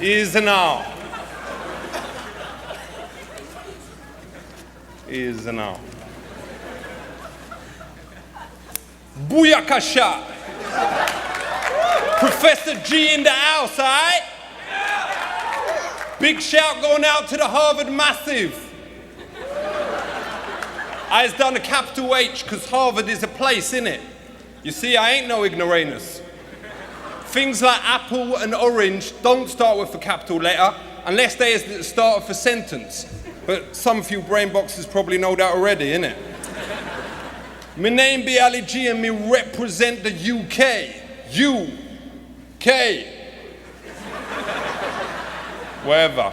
is now. Is now. Booyakasha! Professor G in the house, alright? Big shout going out to the Harvard Massive. I has done a capital H because Harvard is a place, innit? You see, I ain't no ignoramus. Things like apple and orange don't start with a capital letter unless they is the start of a sentence. But some of you brain boxers probably know that already, innit? My name be Ali G and me represent the UK. UK. Wherever.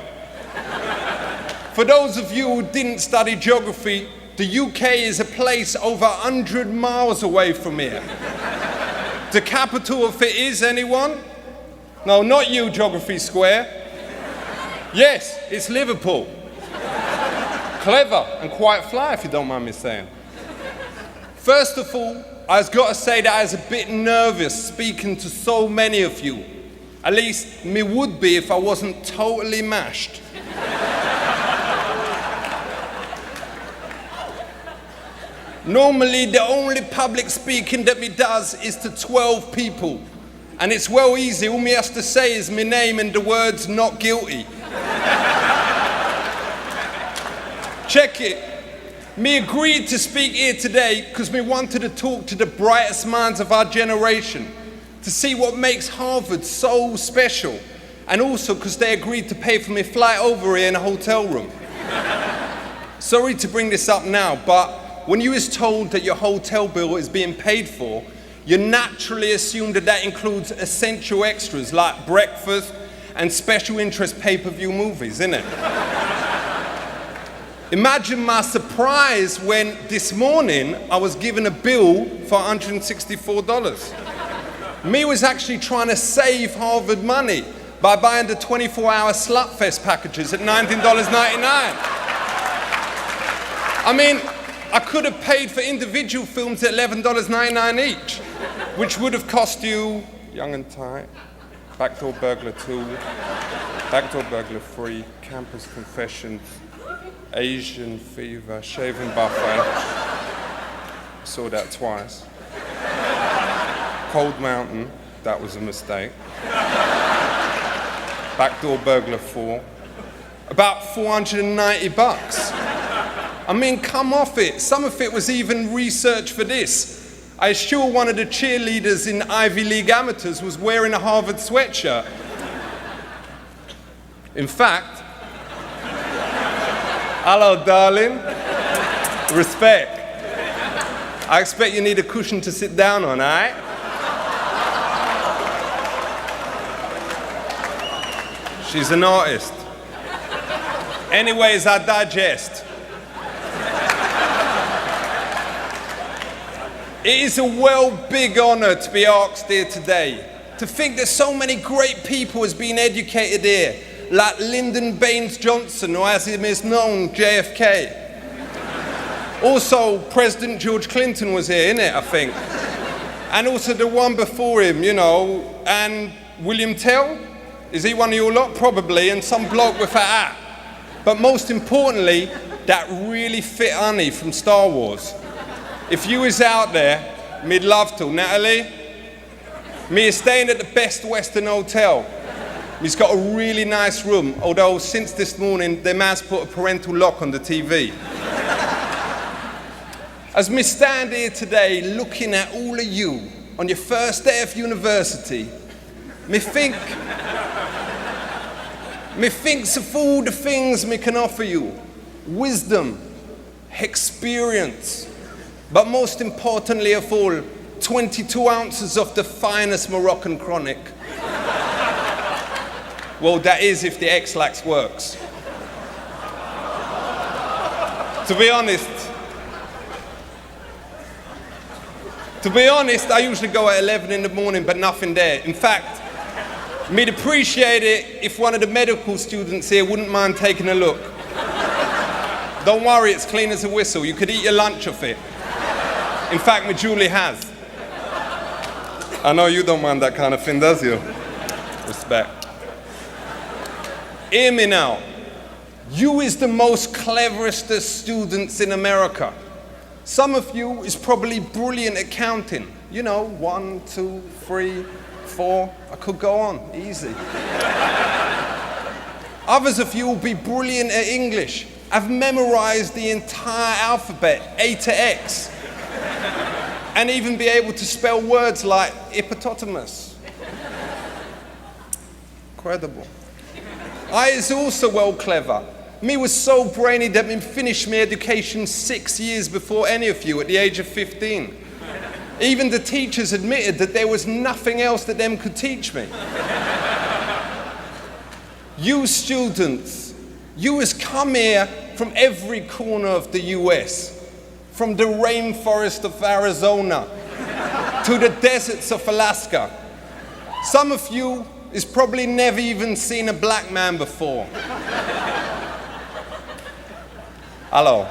For those of you who didn't study geography, the UK is a place over 100 miles away from here. The capital of it is, anyone? No, not you, Geography Square. Yes, it's Liverpool. Clever and quite fly, if you don't mind me saying. First of all, I've got to say that I was a bit nervous speaking to so many of you. At least me would be if I wasn't totally mashed. Normally, the only public speaking that me does is to 12 people. And it's well easy, all me has to say is my name and the words not guilty. Check it. Me agreed to speak here today because me wanted to talk to the brightest minds of our generation, to see what makes Harvard so special, and also because they agreed to pay for me flight over here in a hotel room. Sorry to bring this up now, but when you is told that your hotel bill is being paid for, you naturally assume that that includes essential extras like breakfast and special interest pay-per-view movies, innit? Imagine my surprise when this morning I was given a bill for $164. Me was actually trying to save Harvard money by buying the 24-hour Slutfest packages at $19.99. I mean, I could have paid for individual films at $11.99 each, which would have cost you Young and Tight, Backdoor Burglar 2, Backdoor Burglar 3, Campus Confessions, Asian Fever, Shaving Buffet. Saw that twice. Cold Mountain, that was a mistake. Backdoor Burglar 4, about $490. I mean, come off it. Some of it was even research for this. I assure one of the cheerleaders in Ivy League amateurs was wearing a Harvard sweatshirt. In fact, hello, darling. Respect. I expect you need a cushion to sit down on, all right? She's an artist. Anyways, I digest. It is a big honor to be asked here today. To think that so many great people has been educated here, like Lyndon Baines Johnson, or as he is known, JFK. Also, President George Clinton was here, innit, I think. And also the one before him, you know, and William Tell? Is he one of your lot? Probably, and some bloke with a hat. But most importantly, that really fit honey from Star Wars. If you is out there, me'd love to. Natalie? Me is staying at the Best Western Hotel. He's got a really nice room, although since this morning, their man's put a parental lock on the TV. As me stand here today, looking at all of you on your first day of university, me thinks of all the things me can offer you. Wisdom, experience, but most importantly of all, 22 ounces of the finest Moroccan chronic. Well, that is if the X-Lax works. To be honest, I usually go at 11 in the morning, but nothing there. In fact, me'd appreciate it if one of the medical students here wouldn't mind taking a look. Don't worry, it's clean as a whistle. You could eat your lunch off it. In fact, me Julie has. I know you don't mind that kind of thing, does you? Respect. Hear me now. You is the most cleverest of students in America. Some of you is probably brilliant at counting. You know, 1, 2, 3, 4. I could go on, easy. Others of you will be brilliant at English. I've memorized the entire alphabet, A to X. And even be able to spell words like hippopotamus. Incredible. I is also well clever. Me was so brainy that me finished my education 6 years before any of you at the age of 15. Even the teachers admitted that there was nothing else that them could teach me. You students, you has come here from every corner of the US, from the rainforest of Arizona to the deserts of Alaska. Some of you has probably never even seen a black man before. Hello.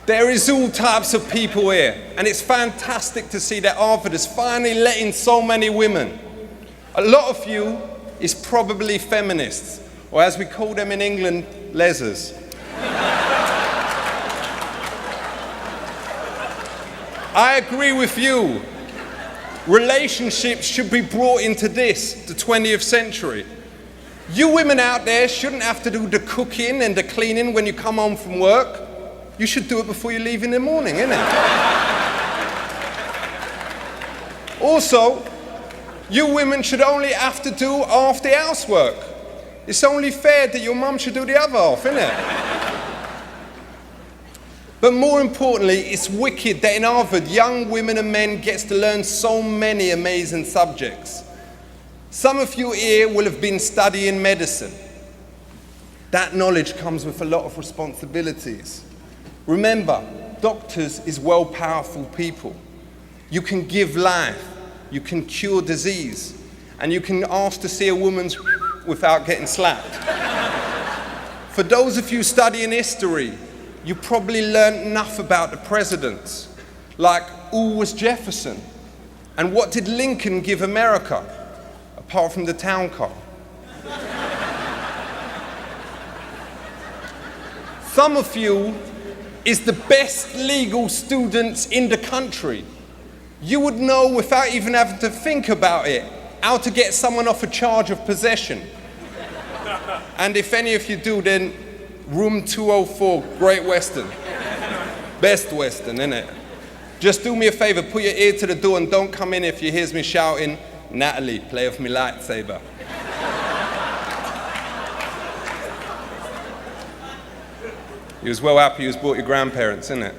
There is all types of people here, and it's fantastic to see that Harvard is finally letting so many women. A lot of you is probably feminists, or as we call them in England, lesers. I agree with you. Relationships should be brought into this, the 20th century. You women out there shouldn't have to do the cooking and the cleaning when you come home from work. You should do it before you leave in the morning, innit? Also, you women should only have to do half the housework. It's only fair that your mum should do the other half, innit? But more importantly, it's wicked that in Harvard, young women and men gets to learn so many amazing subjects. Some of you here will have been studying medicine. That knowledge comes with a lot of responsibilities. Remember, doctors is well powerful people. You can give life, you can cure disease, and you can ask to see a woman's without getting slapped. For those of you studying history, you probably learned enough about the presidents, like who was Jefferson, and what did Lincoln give America, apart from the town car. Some of you is the best legal students in the country. You would know without even having to think about it how to get someone off a charge of possession. And if any of you do, then room 204, Great Western. Best Western, innit? Just do me a favor, put your ear to the door and don't come in if you hear me shouting, Natalie, play with me lightsaber. You was well happy you was brought your grandparents, innit?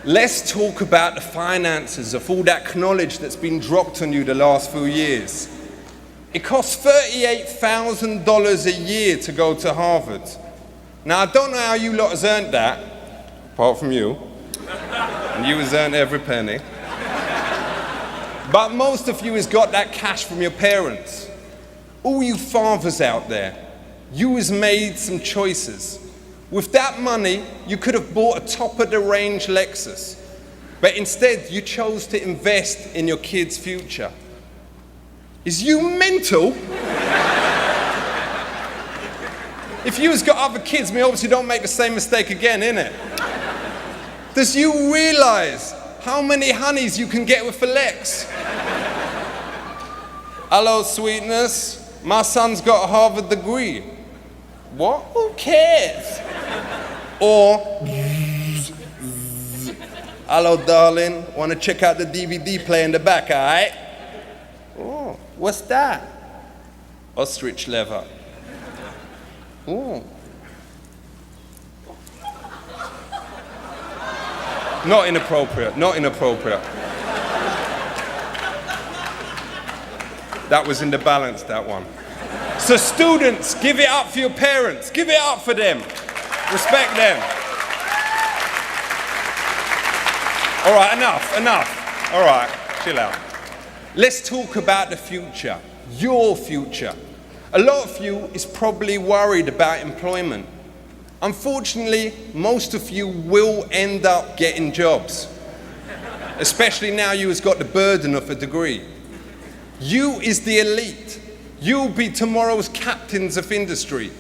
Let's talk about the finances of all that knowledge that's been dropped on you the last few years. It costs $38,000 a year to go to Harvard. Now, I don't know how you lot has earned that, apart from you. And you has earned every penny. But most of you has got that cash from your parents. All you fathers out there, you has made some choices. With that money, you could have bought a top-of-the-range Lexus. But instead, you chose to invest in your kids' future. Is you mental? If you has got other kids, me obviously don't make the same mistake again, innit? Does you realize how many honeys you can get with a Lex? Hello, sweetness. My son's got a Harvard degree. What? Who cares? Or, hello, darling. Want to check out the DVD player in the back, all right? Oh, what's that? Ostrich leather. Oh. Not inappropriate, not inappropriate. That was in the balance, that one. So students, give it up for your parents. Give it up for them. Respect them. All right, enough. All right, chill out. Let's talk about the future, your future. A lot of you is probably worried about employment. Unfortunately, most of you will end up getting jobs. especially now you has got the burden of a degree. You is the elite. You'll be tomorrow's captains of industry.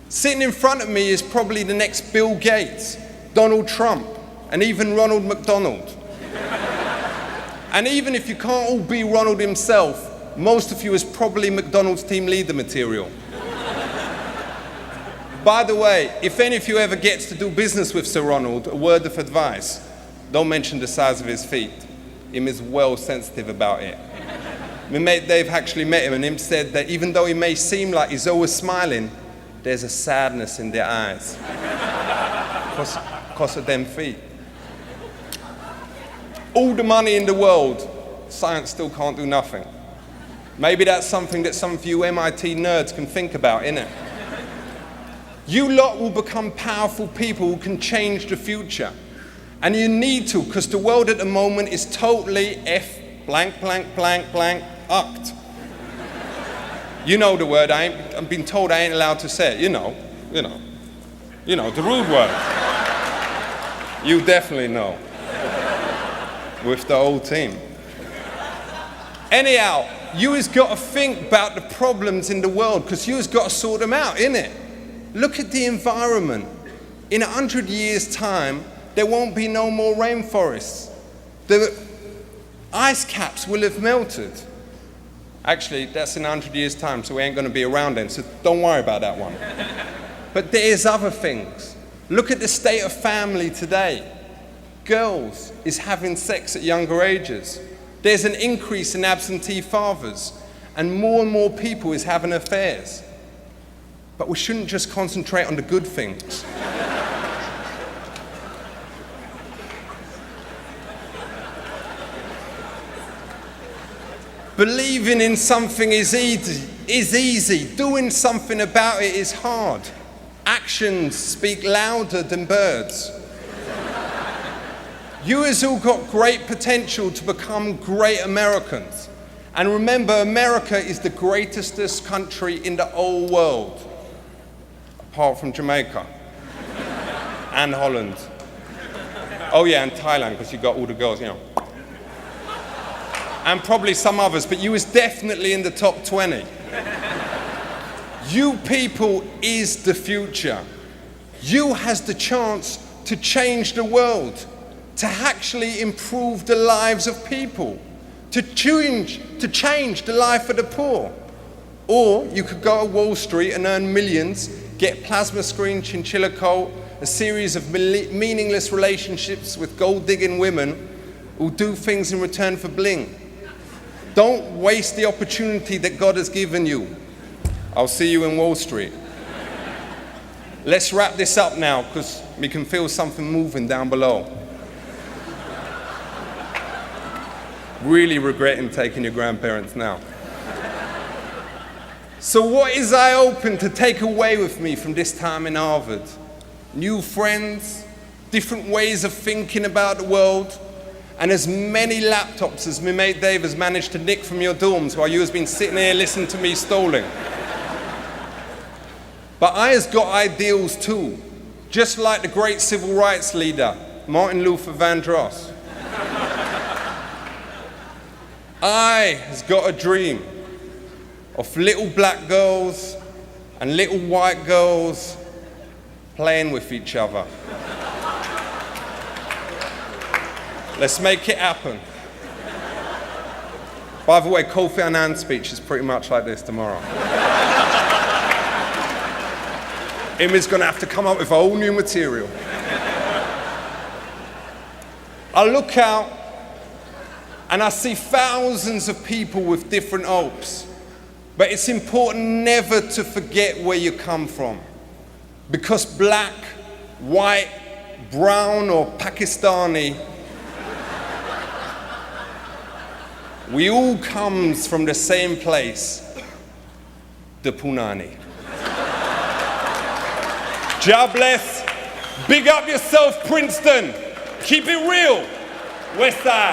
Sitting in front of me is probably the next Bill Gates, Donald Trump, and even Ronald McDonald. And even if you can't all be Ronald himself, most of you is probably McDonald's team leader material. By the way, if any of you ever gets to do business with Sir Ronald, a word of advice, don't mention the size of his feet. Him is well sensitive about it. My mate Dave actually met him, and him said that even though he may seem like he's always smiling, there's a sadness in their eyes because of them feet. All the money in the world, science still can't do nothing. Maybe that's something that some of you MIT nerds can think about, innit? You lot will become powerful people who can change the future. And you need to, because the world at the moment is totally ucked. You know the word, I've been told I ain't allowed to say it. You know, the rude word. You definitely know. With the whole team. Anyhow, you has got to think about the problems in the world, because you has got to sort them out, innit? Look at the environment. In 100 years' time, there won't be no more rainforests. The ice caps will have melted. Actually, that's in 100 years' time, so we ain't going to be around then, so don't worry about that one. But there's other things. Look at the state of family today. Girls is having sex at younger ages. There's an increase in absentee fathers, and more people is having affairs. But we shouldn't just concentrate on the good things. Believing in something is easy. Doing something about it is hard. Actions speak louder than words. You has all got great potential to become great Americans. And remember, America is the greatest country in the whole world. Apart from Jamaica. And Holland. Oh yeah, and Thailand, because you got all the girls, you know. And probably some others, but you was definitely in the top 20. You people is the future. You has the chance to change the world, to actually improve the lives of people, to change the life of the poor. Or you could go to Wall Street and earn millions, get plasma screen, chinchilla coat, a series of meaningless relationships with gold-digging women who do things in return for bling. Don't waste the opportunity that God has given you. I'll see you in Wall Street. Let's wrap this up now, because we can feel something moving down below. Really regretting taking your grandparents now. So what is I hoping to take away with me from this time in Harvard? New friends, different ways of thinking about the world, and as many laptops as my mate Dave has managed to nick from your dorms while you has been sitting here listening to me stalling. But I has got ideals too, just like the great civil rights leader, Martin Luther Vandross. I has got a dream of little black girls and little white girls playing with each other. Let's make it happen. By the way, Kofi Annan's speech is pretty much like this tomorrow. Him is going to have to come up with a whole new material. I look out and I see thousands of people with different hopes. But it's important never to forget where you come from. Because black, white, brown, or Pakistani, we all comes from the same place, the Punani. God bless. Big up yourself, Princeton. Keep it real. West Side.